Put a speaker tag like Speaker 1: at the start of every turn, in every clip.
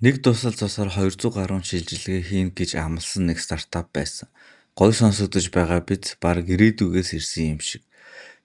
Speaker 1: Нэг тусал цусаар 200 гаруй шилжилгээ хийнэ гэж амласан нэг стартап байсан. Гоё сонсогдож байгаа биз бараг ирээдүгээс ирсэн юм шиг.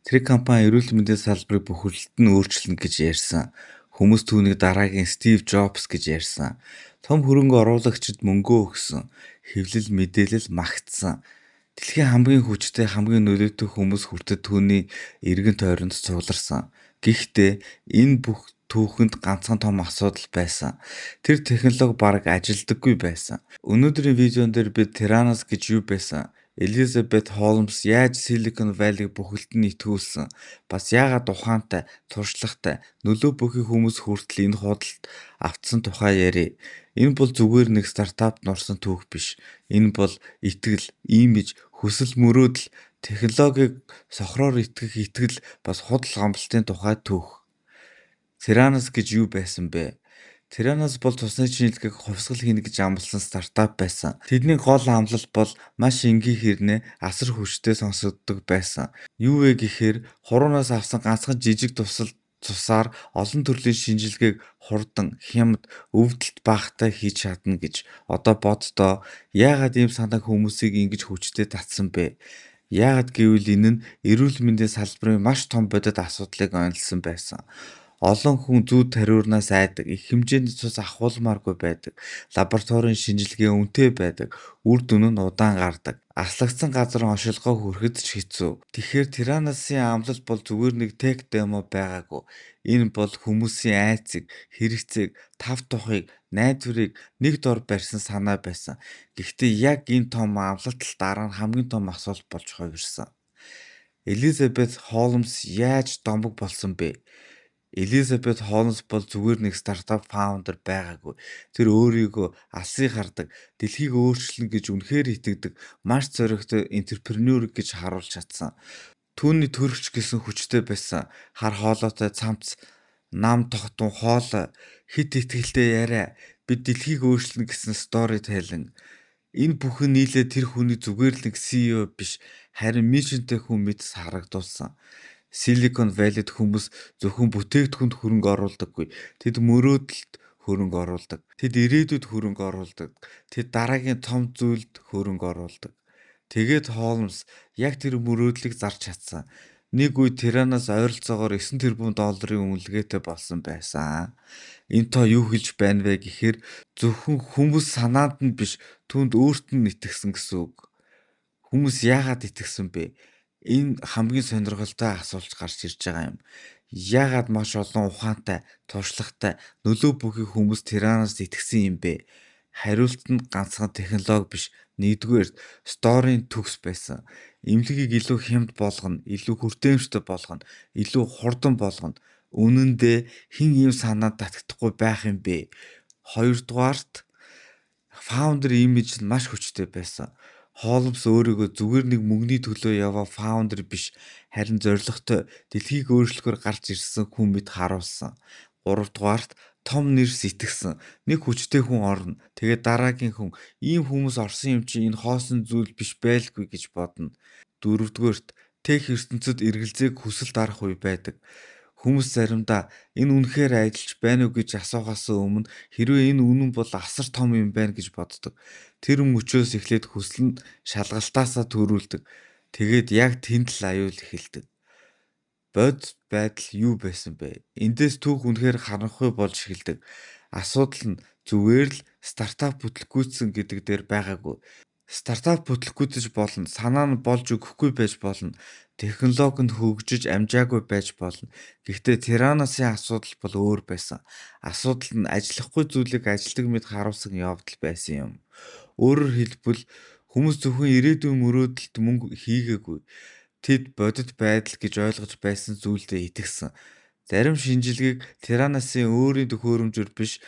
Speaker 1: Тэр компани эрүүл мэндийн салбарыг бүхэлд нь өөрчилнө гэж ярьсан. Хүмүүс түүнийг дараагийн Стив Джобс гэж ярьсан. Том хөрөнгө оруулагчид мөнгөө өгсөн. Хэвлэл мэдээлэл магтсан. Дэлхийн хамгийн хүчтэй, хамгийн нөлөөтэй хүмүүс хүртэл түүний эргэн тойронд цугларсан. Гэхдээ энэ бүх түүхэнд ганцхан том асуудал байсан. Тэр технологи бараг ажилдаггүй байсан. Өнөөдрийн видеон дээр бид Theranos гэж юу байсан? Elizabeth Holmes яаж Silicon Valley-г бүхэлд нь итгүүлсэн? Бас яагаад ухаантай, туршлагатай, нөлөө бүхий хүмүүс хүртэл энэ худалд автсан тухай ярив. Энэ бол зүгээр нэг стартапт нурсан түүх биш. Энэ бол итгэл, имиж, хүсэл мөрөөдөл, технологиг сохроор итгэх итгэл бас худал гомдлтын тухай түүх. Theranos гэж юу байсан бэ? Theranos бол цусны шинжилгээг хувьсгал хийнэ гэж амласан стартап байсан. Тэдний гол амлал бол маш энгийн хэрнээ асар хүчтэй сонсогддог байсан. Юу вэ гэхээр хуруугаас авсан ганцхан жижиг цусаар олон төрлийн шинжилгээг хурдан, хямд, өвдөлт багатай хийж чадна гэж. Одоо боддоо яагаад ийм санааг хүмүүсийг ингэж хүчтэй татсан бэ? Яагаад гэвэл энэ нь эрүүл мэндийн салбарын маш том бодит асуудлыг онилсан байсан. Олон хүн зүүд тариурнаас айдаг, их хэмжээний цус ахуулмааргүй байдаг, лабораторийн шинжилгээ үнэтэй байдаг, үр дүн нь удаан гардаг. Аслагдсан газар оншилгоо хүрэхэд ч хэцүү. Тэгэхээр Theranos-ийн амлал бол зүгээр нэг тех демо байгаагүй. Энэ бол хүмүүсийн айцыг, хэрэгцээг, тав тухыг, найдварыг нэг дор барьсан санаа байсан. Гэхдээ яг энэ том амлалт л дараа нь хамгийн том асуудал болж хувирсан. Elizabeth Holmes яаж домог болсон бэ? Elizabeth Holmes бол зүгээр нэг стартап фаундер байгаагүй. Тэр өөрийгөө алсыг хардаг, дэлхийг өөрчилнө гэж үнэхээр итгэдэг, маш зоригтой энтерпренeur гэж харуулж чадсан. Түүний төрөгч гэсэн хүчтэй байсан. Хар хоолойтой цамц, нам тогтун хоолой, хит итгэлтэй яриа, бид дэлхийг өөрчилнө гэсэн storytelling. Энэ бүхэн нийлээ тэр хүний зүгээр л нэг CEO биш, харин мишнтэй хүн мэт харагдуулсан. Silicon Valley-д хүмүүс зөвхөн бүтээгдэхүүнд хөрөнгө оруулдаггүй. Тэд мөрөөдөлд хөрөнгө оруулдаг. Тэд ирээдүйд хөрөнгө оруулдаг. Тэд дараагийн том зүйлд хөрөнгө оруулдаг. Тэгээд Holmes яг тэр мөрөөдлийг зарж чадсан. Нэг үе Theranos ойролцоогоор 9 тэрбум долларын үнэлгээтэй болсон байсан. Энэ тоо юу хэлж байна вэ гэхээр зөвхөн хүмүүс санаанд нь биш, түүнд өөрт нь итгэсэн гэсэн үг. Хүмүүс яагаад итгэсэн бэ? Энэ хамгийн сонирхолтой асуулт гарч ирж байгаа юм. Яагаад маш олон ухаантай, туршлагатай, нөлөө бүхий хүмүүс Theranos-д итгэсэн юм бэ? Хариулт нь ганцхан технологи биш. Нэгдүгээр сторийн төгс байсан. Эмнэлгийг илүү хямд болгоно, илүү хүртээмжтэй болгоно, илүү хурдан болгоно. Үнэн дээр хэн ийм санаанд татагдахгүй байх юм бэ? Хоёрдугаарт фаундер имиж нь маш хүчтэй байсан. Holmes өөрийгөө зүгээр нэг мөнгөний төлөө яваа фаундер биш, харин зоригтой дэлхийг өөрчлөхөөр гарч ирсэн хүн мэт харуулсан. Гуравдугаарт том нэр сэтгсэн. Нэг хүчтэй хүн орно. Тэгээд дараагийн хүн ийм хүмүүс орсон юм чи энэ хоосон зүйл биш байлгүй гэж бодно. Дөрөвдүгээрт тех ертөнцид эргэлзээг хүсэл дарах үе байдаг. Хүмүүс заримдаа энэ үнэхээр ажиллаж байна уу гэж асуухаас өмнө хэрвээ энэ үнэн бол асар том юм байна гэж боддог. Тэр мөчөөс эхлээд хүсэл нь шалгалтаасаа төрүүлдэг. Тэгээд яг тэнд л аюул эхэлдэг. Бодит байдал юу байсан бэ? Эндээс түүх үнэхээр харанхуй болж эхэлдэг. Асуудал нь зүгээр л стартап бүтлгүүцсэн гэдэг дээр байгаагүй. Стартап бүтлгүүцэж болно. Санаа нь болж өгөхгүй байж болно. Технологи нь хөгжиж амжаагүй байж болно. Гэхдээ Theranos-ийн асуудал бол өөр байсан. Асуудал нь ажиллахгүй зүйлийг ажилдаг мэт харуулсан явдал байсан юм. Өөрөөр хэлбэл хүмүүс зөвхөн ирээдүйн мөрөөдөлд мөнгө хийгээгүй. Тэд бодит байдал гэж ойлгож байсан зүйлдээ итгэсэн. Зарим шинжилгээг Theranos-ийн өөрийн төхөөрөмжөөр биш,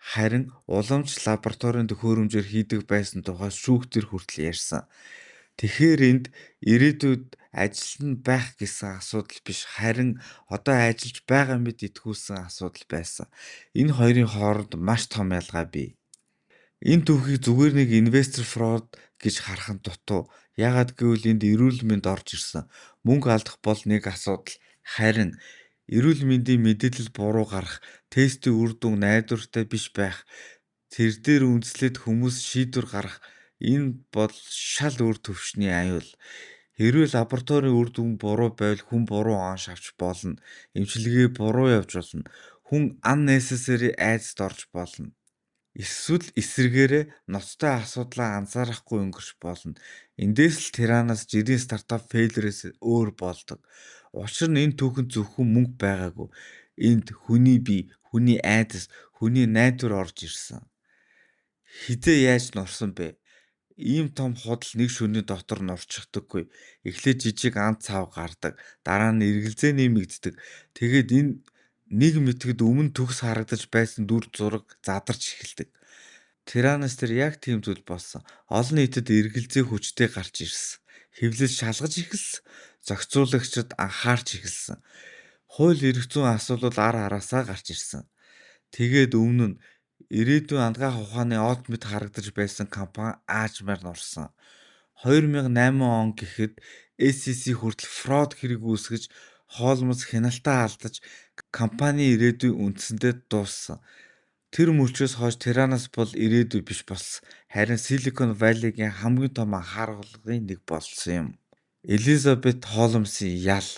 Speaker 1: харин уламж лабораторийн төхөөрөмжөөр хийдэг байсан тухай шүүхтэр хүртэл ярьсан. Тэгэхээр энд ирээдүйд ажил нь байх гэсэн асуудал биш, харин одоо ажиллаж байгаа мэт итгүүлсэн асуудал байсан. Энэ хоёрын хооронд маш том ялгаа бий. Энэ түүхийг зүгээр нэг инвестор фрод гэж харах нь дутуу. Яагаад гэвэл энд эрүүл мэнд орж ирсэн. Мөнгө алдах бол нэг асуудал. Харин эрүүл мэндийн мэдээлэл буруу гарах, тестийн үр дүн найдвартай биш байх, Тэр дээр үндэслээд хүмүүс шийдвэр гаргах энэ бол шал өөр төвшний аюул. Хэрвээ лабораторийн үр дүн буруу байвал хүн буруу онш авч болно. Эмчилгээ буруу явж болно. Хүн unnecessary айдасд орж болно. Эсвэл эсрэгээрээ ноцтой асуудлаа анзаарахгүй өнгөрч болно. Эндээс л Тиранаас жирийн стартап фейлерээс өөр болдог. Учир нь энэ түүхэнд зөвхөн мөнгө байгаагүй. Энд хүний бие, хүний айдас, хүний найдвар орж ирсэн. Хизээ яаж нурсан бэ? Ийм том худал нэг шөнийн дотор нурчихдаггүй. Эхлээд жижиг ан цав гардаг. Дараа нь эргэлзээ нэмэгддэг. Тэгээд энэ нэг мэтгэд өмнө төгс харагдаж байсан дүр зураг задарч эхэлдэг. Тиранос тэр яг тийм зүйл болсон. Олон нийтэд эргэлзээ хүчтэй гарч ирсэн. Хэвлэл шалгаж эхэлсэн. Зохицуулагчид анхаарч эхэлсэн. Хууль эрх зүйн асуудал ар араасаа гарч ирсэн. Тэгээд өмнө нь ирээдүйн андгаах ухааны од мэд харагдаж байсан компани аажмаар нурсан. 2008 он гэхэд SEC хүртэл фрод хэрэг үүсгэж хоолмос хяналтаа алдаж компани ирээдүй үндсэндээ дууссан. Тэр мөчөөс хойш Тиранос бол ирээдүй биш болсон. Харин Silicon Valley-гийн хамгийн том анхааруулгын нэг болсон юм. Элизабет Холмсын ял.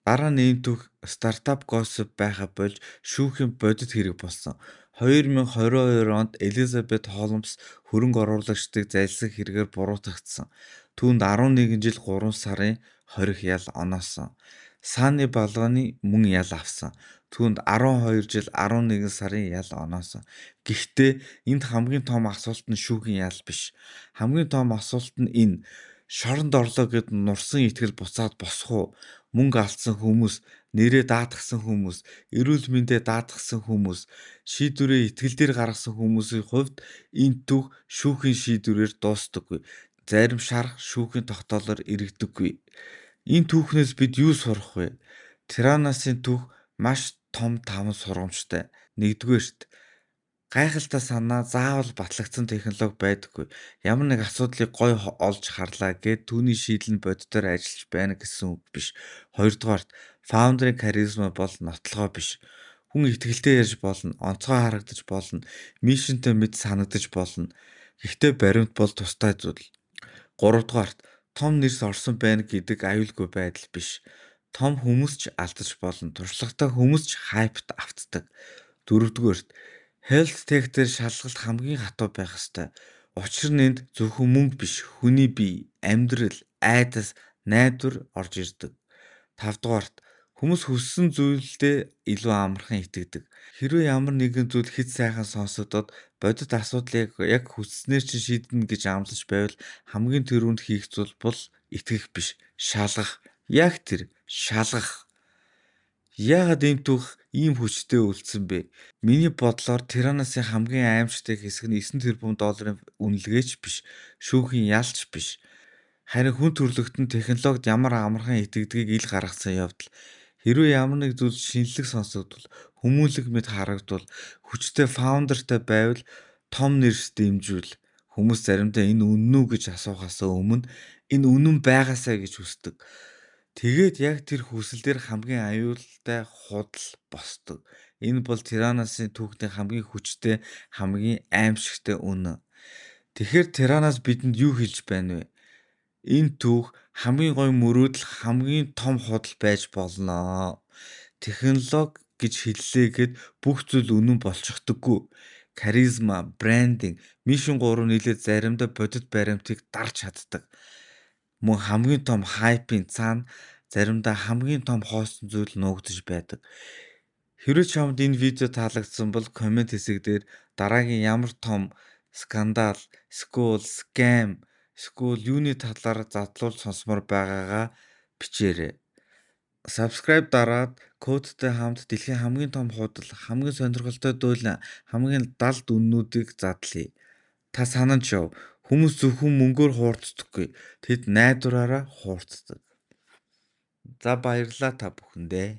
Speaker 1: Дараа нь энэ түүх стартап gossip байха болж шүүхийн бодит хэрэг болсон. 2022 онд Элизабет Холмс хөрөнгө оруулагчдыг зайлсхийх хэрэгээр буруутгагдсан. Түүнд 11 жил 3 сарын 20 ял оноосон. Сааны балганы мөн ял авсан. Түүнд 12 жил 11 сарын ял оноосон. Гэхдээ энд хамгийн том асуулт нь шүүхийн ял биш. Хамгийн том асуулт нь энэ. Шоронд орлоо гэд нурсан итгэл буцаад босох уу? Мөнгө алдсан хүмүүс, нэрээ даатгсан хүмүүс, эрүүл мэндээ даатгсан хүмүүс, шийдвэрээ итгэл дээр гаргасан хүмүүсийн хувьд энэ түүх шүүхийн шийдвэрээр дуустдаггүй. Зарим шарх шүүхийн тогтоолоор эргэдэггүй. Энэ түүхнээс бид юу сурах вэ? Тираносын түүх маш том таван сургамжтай. Нэгдүгээрт гайхалтай санаа заавал батлагдсан технологи байдаггүй. Ямар нэг асуудлыг гой олж харлаа гэд түүний шийдэл нь боддоор ажиллаж байна гэсэн үг биш. Хоёрдугаарт фаундерын харизма бол нотлогоо биш. Хүн итгэлтэй ярьж болно, онцгой харагдаж болно, мишнтэй мэд санагдаж болно. Гэхдээ баримт бол тустай зүйл. Гуравдугаарт том нэрс орсон байна гэдэг аюулгүй байдал биш. Том хүмүүс ч алдаж болно. Туршлагатай хүмүүс ч хайпт автдаг. Дөрөвдүгээрт health tech дээр шалгалт хамгийн хатуу байх ёстой. Учир нь энд зөвхөн мөнгө биш, хүний бие, амьдрал, айдас, найдвар орж ирдэг. Тавдугаарт хүмүүс хүссэн зүйлдээ илүү амархан итгэдэг. Хэрвээ ямар нэгэн зүйл хэд сайхан сонсогдоод бодит асуудлыг яг хүсснээр чинь шийднэ гэж амлаж байвал хамгийн түрүүнд хийх зүйл бол итгэх биш, шалгах. Яг тэр шалгах. Яагаад энэ түүх ийм хүчтэй үлдсэн бэ? Миний бодлоор Тираносын хамгийн аимшигтай хэсэг нь 9 тэрбум долларын үнэлгээч биш, шүүхийн ялч биш. Харин хүн төрөлхтөн технологид ямар амархан итгэдгийг ил гаргасан явдал. Хэрвээ ямар нэг зүйл шинэлэг сонсогдвол, хүмүүлэг мэд харагдвал, хүчтэй фаундертай байвал, том нэрс дэмжвэл хүмүүс заримдаа энэ үнэн үү гэж асуухаас өмнө энэ үнэн байгаасаа гэж хүсдэг. Тэгээд яг тэр хүсэл дээр хамгийн аюултай худал босдог. Энэ бол Тираносын түүхний хамгийн хүчтэй, хамгийн аимшигтай үнэн. Тэгэхээр Тиранос бидэнд юу хэлж байна вэ? Энэ түүх хамгийн гоё мөрөөдөл, хамгийн том худал байж болно. Технологи гэж хэллээгээд бүх зүйл үнэн болчихдоггүй. Харизма, брендинг, мишн 3 нийлээд заримдаа бодит баримтыг дарж чаддаг. Мөн хамгийн том хайпын цаана заримдаа хамгийн том хоосон зүйл нуугдаж байдаг. Хэрвээ чамд энэ видео таалагдсан бол комент хэсэг дээр дараагийн ямар том скандал, скул, скам, скул юуны талаар задлуул сонсомор байгаагаа бичээрэй. Subscribe дараад кодтой хамт дэлхийн хамгийн том худал, хамгийн сонирхолтой дуйлан, хамгийн далд үннүүдийг задлая. Та санаж яв. Хүмүүс зөвхөн мөнгөөр хуурддаггүй. Тэд найдвараараа хуурддаг. За баярлалаа та бүхэндээ.